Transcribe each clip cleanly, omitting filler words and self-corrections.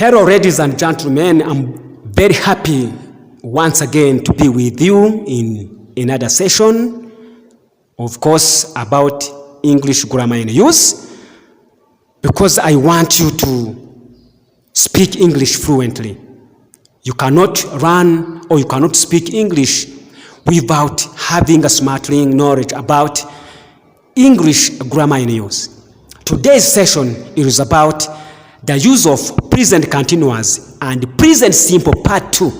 Hello, ladies and gentlemen. I'm very happy once again to be with you in another session, of course, about English grammar and use, because I want you to speak English fluently. You cannot run or you cannot speak English without having a smartling knowledge about English grammar and use. Today's session is about the use of present continuous and present simple part 2.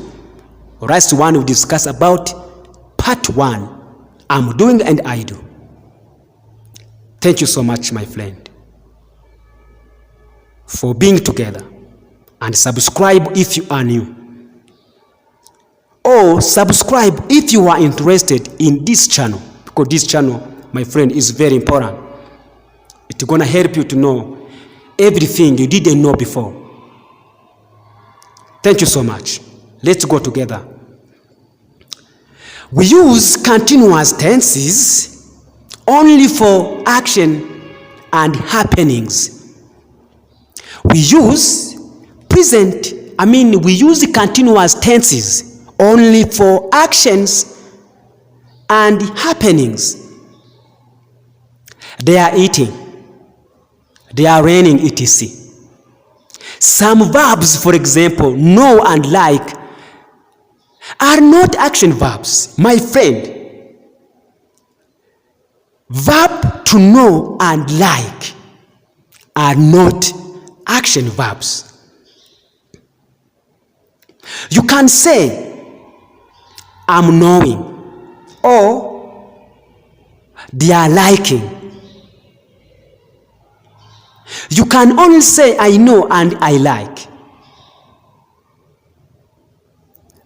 Last one we discuss about part 1. I'm doing and I do. Thank you so much, my friend, for being together. And subscribe if you are new. Or subscribe if you are interested in this channel, because this channel, my friend, is very important. It's gonna help you to know everything you didn't know before. Thank you so much. Let's go together. We use continuous tenses only for action and happenings. We use continuous tenses only for actions and happenings. They are eating, they are raining, etc. Some verbs, for example, know and like, are not action verbs. My friend, verb to know and like are not action verbs. You can say, I'm knowing, or they are liking. You can only say, I know and I like.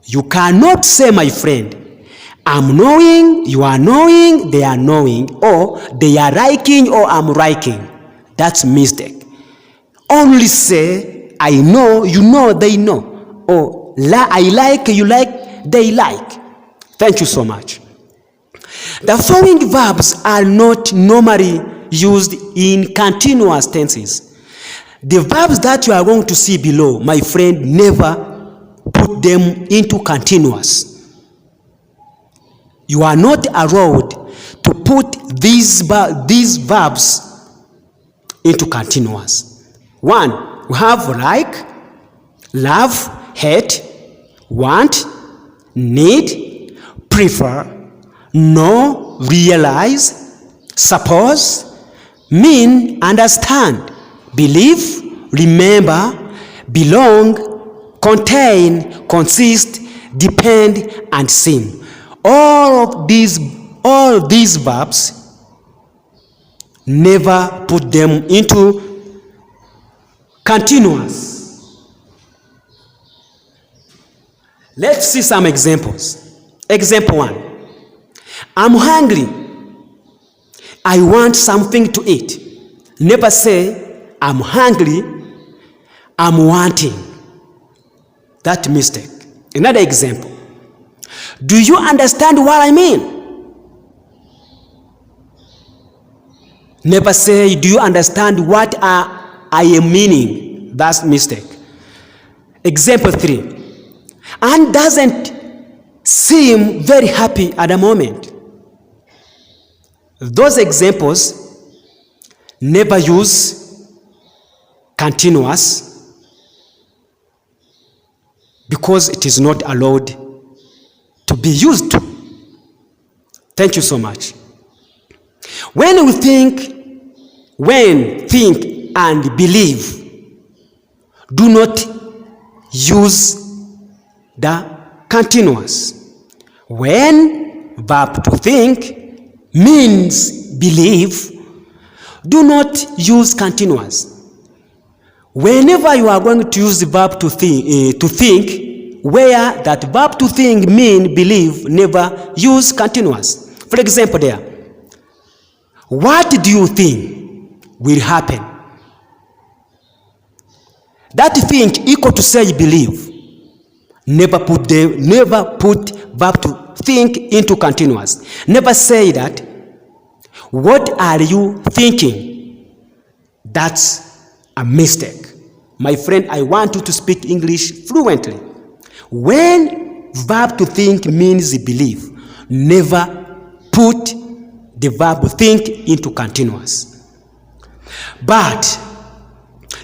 You cannot say, my friend, I'm knowing, you are knowing, they are knowing, or they are liking, or I'm liking. That's mistake. Only say, I know, you know, they know, or I like, you like, they like. Thank you so much. The following verbs are not normally used in continuous tenses. The verbs that you are going to see below, my friend, never put them into continuous. You are not allowed to put these verbs into continuous. 1, we have like, love, hate, want, need, prefer, know, realize, suppose, mean, understand, believe, remember, belong, contain, consist, depend, and seem. All these verbs, never put them into continuous. Let's see some examples. Example 1. I'm hungry. I want something to eat. Never say, I'm hungry, I'm wanting. That mistake. Another example. Do you understand what I mean? Never say, do you understand what I am meaning? That's mistake. Example 3. Anne doesn't seem very happy at the moment. Those examples never use continuous because it is not allowed to be used. Thank you so much. When we think, and believe, do not use the continuous. When verb to think means believe, do not use continuous. Whenever you are going to use the verb to think, where that verb to think mean believe, never use continuous. For example there, what do you think will happen? That think equal to say believe. Never put verb to think into continuous. Never say that. What are you thinking? That's a mistake. My friend, I want you to speak English fluently. When verb to think means believe, never put the verb think into continuous. But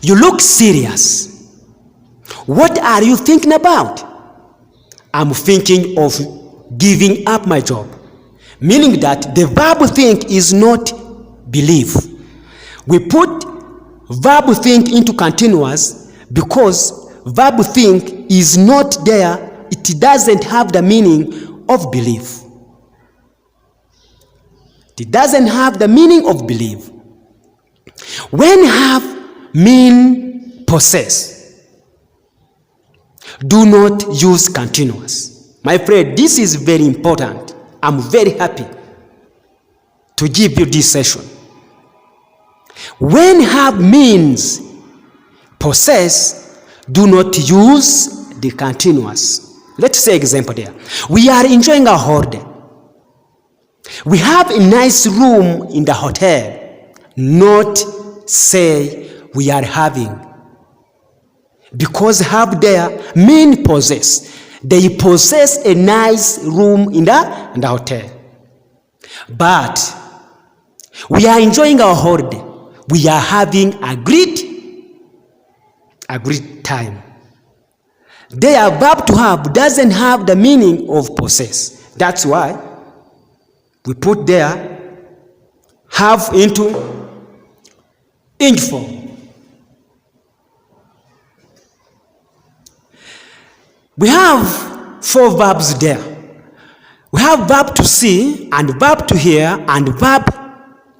you look serious. What are you thinking about? I'm thinking of giving up my job. Meaning that the verb think is not believe. We put verb think into continuous because verb think is not there. It doesn't have the meaning of believe. It doesn't have the meaning of believe. When have mean possess, do not use continuous. My friend, this is very important. I'm very happy to give you this session. When have means possess, do not use the continuous. Let's say example there. We are enjoying a holiday. We have a nice room in the hotel. Not say we are having. Because have there mean possess. They possess a nice room in the hotel. But we are enjoying our holiday. We are having a great time. Their verb to have doesn't have the meaning of possess. That's why we put there have into ing form. We have 4 verbs there. We have verb to see and verb to hear and verb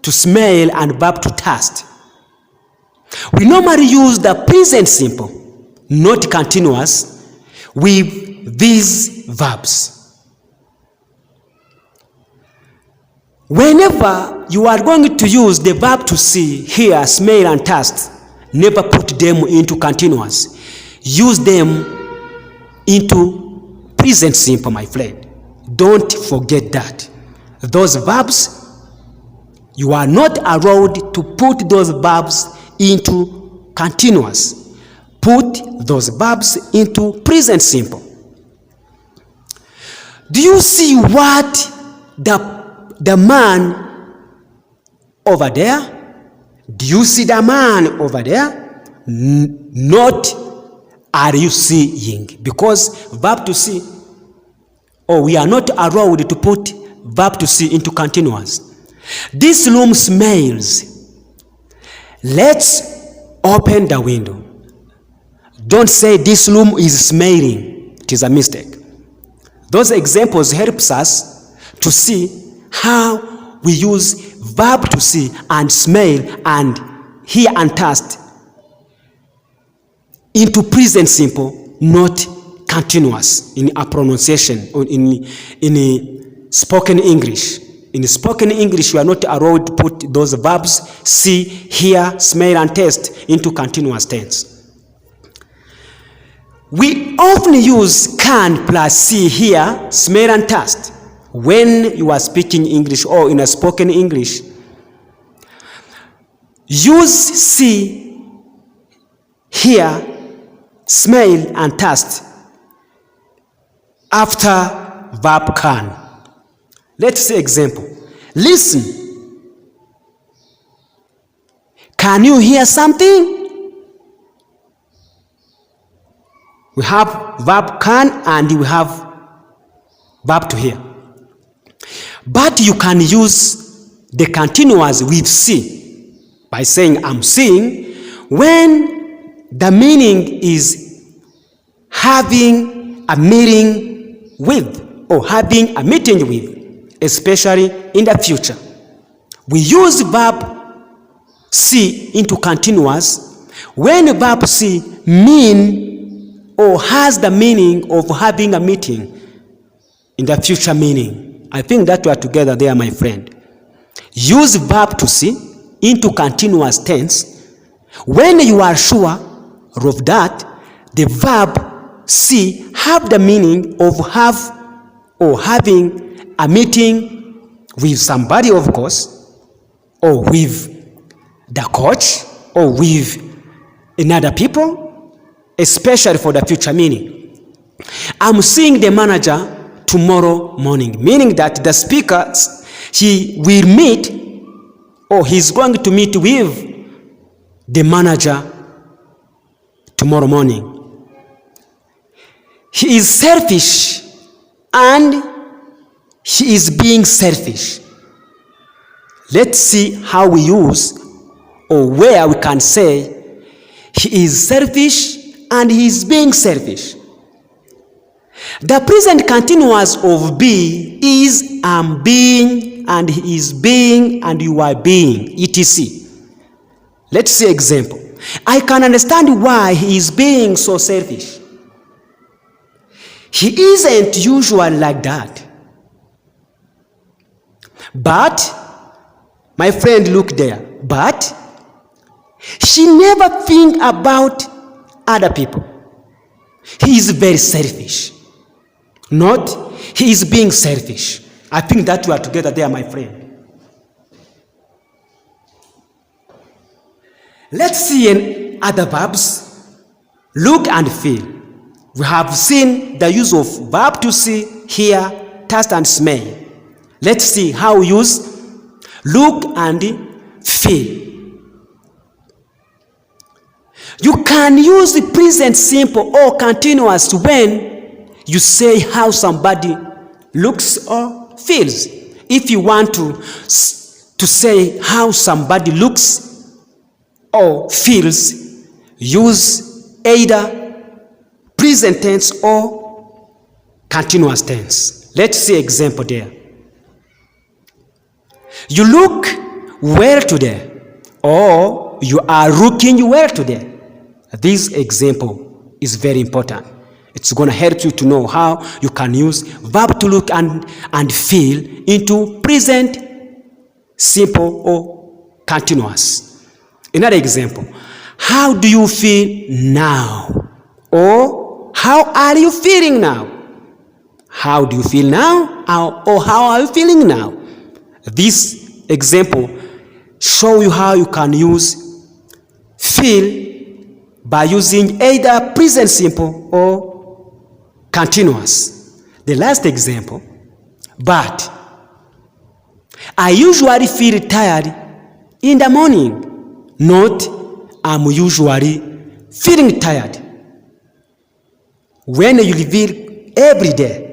to smell and verb to taste. We normally use the present simple, not continuous, with these verbs. Whenever you are going to use the verb to see, hear, smell, and taste, never put them into continuous. Use them into present simple, my friend. Don't forget that. Those verbs, you are not allowed to put those verbs into continuous. Put those verbs into present simple. Do you see what the man over there? Do you see the man over there? Not are you seeing? Because verb to see, we are not allowed to put verb to see into continuous. This room smells. Let's open the window. Don't say this room is smelling. It is a mistake. Those examples helps us to see how we use verb to see and smell and hear and taste into present simple, not continuous in a pronunciation or in a spoken English. In spoken English, you are not allowed to put those verbs see, hear, smell, and taste into continuous tense. We often use can plus see, hear, smell, and taste when you are speaking English or in a spoken English. Use see, hear, smell, and taste after verb can. Let's say example. Listen. Can you hear something? We have verb can and we have verb to hear. But you can use the continuous with see by saying I'm seeing when the meaning is having a meeting with or having a meeting with, especially in the future. We use verb see into continuous when verb see mean or has the meaning of having a meeting in the future meaning. I think that we are together there, my friend. Use verb to see into continuous tense when you are sure of that the verb see have the meaning of have or having a meeting with somebody, of course, or with the coach, or with another people, especially for the future, meaning I'm seeing the manager tomorrow morning, meaning that the speaker, he will meet, or he's going to meet with the manager tomorrow morning. He is selfish and he is being selfish. Let's see how we use, or where we can say he is selfish and he is being selfish. The present continuous of be is am being, and he is being, and you are being, etc. Let's see example. I can understand why he is being so selfish. He isn't usually like that. But, my friend, look there. But, she never think about other people. He is very selfish. Not, he is being selfish. I think that we are together there, my friend. Let's see in other verbs. Look and feel. We have seen the use of verb to see, hear, taste, and smell. Let's see how we use look and feel. You can use the present simple or continuous when you say how somebody looks or feels. If you want to say how somebody looks or feels, use either present tense or continuous tense. Let's see example there. You look well today, or you are looking well today. This example is very important. It's going to help you to know how you can use verb to look and feel into present, simple, or continuous. Another example. How do you feel now? Or how are you feeling now? How do you feel now? Or how are you feeling now? This example shows you how you can use feel by using either present simple or continuous. The last example, but I usually feel tired in the morning, not I'm usually feeling tired. When you reveal every day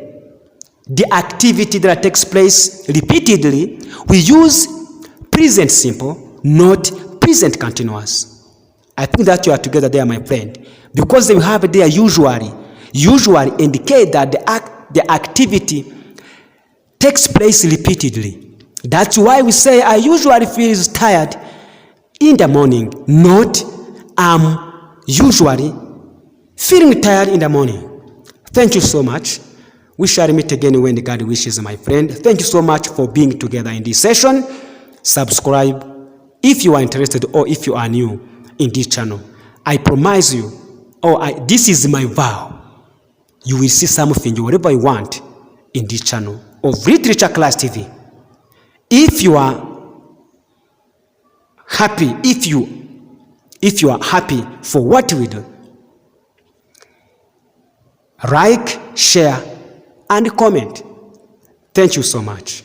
the activity that takes place repeatedly, we use present simple, not present continuous. I think that you are together there, my friend. Because they have there usually indicate that the activity takes place repeatedly. That's why we say I usually feel tired in the morning, not I'm usually feeling tired in the morning. Thank you so much. We shall meet again when God wishes, my friend. Thank you so much for being together in this session. Subscribe if you are interested or if you are new in this channel. I promise you, this is my vow. You will see something, whatever you want, in this channel of Literature Class TV. If you are happy, if you are happy for what we do, like, share, and comment. Thank you so much.